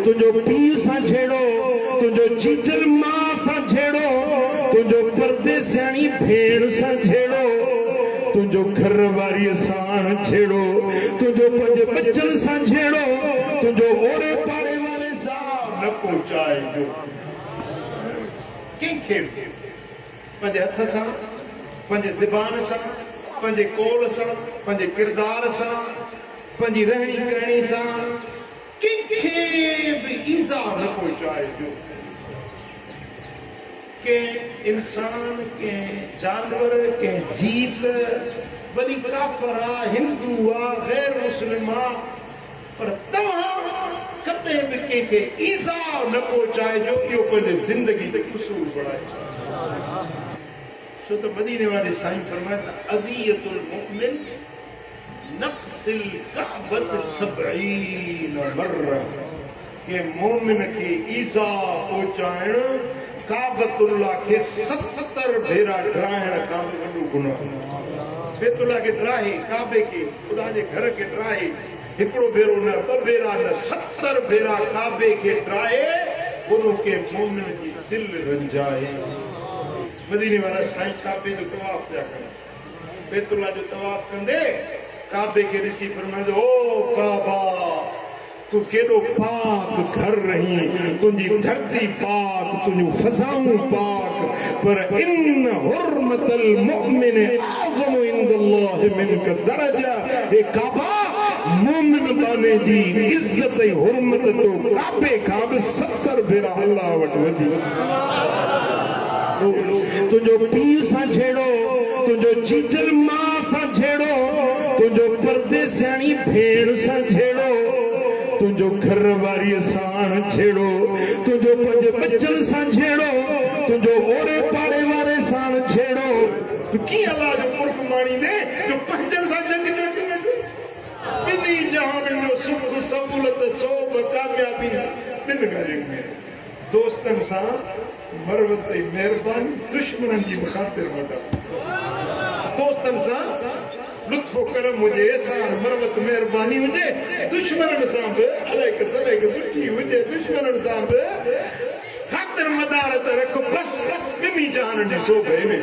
तुझो पीउ सां छेड़ो, तुझो चीचल मां सां छेड़ो, तुझो परदेसियाणी भेण सां छेड़ो, तुझो घर वारी सां छेड़ो, तुझो पंज बच्चन सां छेड़ो, तुझो ओड़े पाड़े वाले सां न पहुचाइजो। कंहिंखे पंहिंजे हथ सां, पंहिंजे ज़बान सां, पंहिंजे कौल सां, पंहिंजे किरदार सां, पंहिंजी रहणी करणी सां कंहिंखे बि ईज़ा न पहुचाइजो। कंहिं इंसान, कंहिं जानवर, कंहिं जीत, वरी काफ़िर आहे, हिंदू आहे, गैर मुस्लिम आहे, पर तव्हां कॾहिं बि कंहिंखे ईज़ा न पहुचाइजो। इहो पंहिंजे ज़िंदगी जो उसूल बणाइजो। छो त मदीने वारे साईं फरमाए त अज़ियतुल मुमिन नक़्सिल कअबत 70 मर्रा, के मोमिन खे ईज़ा पहुचाइण काबतुल्लाह खे 70 भेरा ड्राइण खां बि वॾो गुनाह। बैतुल्लाह खे ड्राहे, काबे खे, ख़ुदा जे घर खे ड्राहे, हिकिड़ो भेरो न, ॿ भेरा न, 70 भेरा काबे खे ड्राहे, उन के मोमिन जी दिलि रंजाए। मदीने वारा साईं काबे जो तवाफ़ पिया कनि, बैतुल्लाह जो तवाफ़ कंदे काबे खे ॾिसी फरमाईंदो, ओ काबा तू केॾो पाक घर रही, तुंहिंजी धरती पाक, तुंहिंजूं फ़ज़ाऊं पाक, पर इन हुर्मतल मुमिन आज़म इंदल्लाह मिनक दरजा। ए काबा, मोमिन बाने जी इज्जत ऐं हुर्मत तो काबे खां बि 70 भेरा अल्लाह वटि वधी। तुझो पीउ सां छेड़ो, तुझो चीचल मां सां छेड़ो, तुझो परदेसियाणी भेण सां छेड़ो, तुझो घर वारी सां छेड़ो, तुझो पंज बच्चन सां छेड़ो, तुझो ओड़े पाड़े वारे सां छेड़ो। तू कीअं अल्लाह जो कुर्ब माणींदे जो पंजन सां जंग जो ॿिन्ही जहान जो सुख सहूलत सोभ कामयाबी ॿिनि ॻाल्हियुनि में। दोस्तनि सां मरवत ऐं महिरबानी, दुश्मननि जी ख़ातिर मदद। दोस्तनि सां लुत्फ़ो करम हुजे, एहसान मरवत महिरबानी हुजे, दुश्मननि सां बि अलग सलग सुठी हुजे, दुश्मननि सां बि ख़ातिर मदारत रखो। बस ॿिन्ही जहान जी सोभ में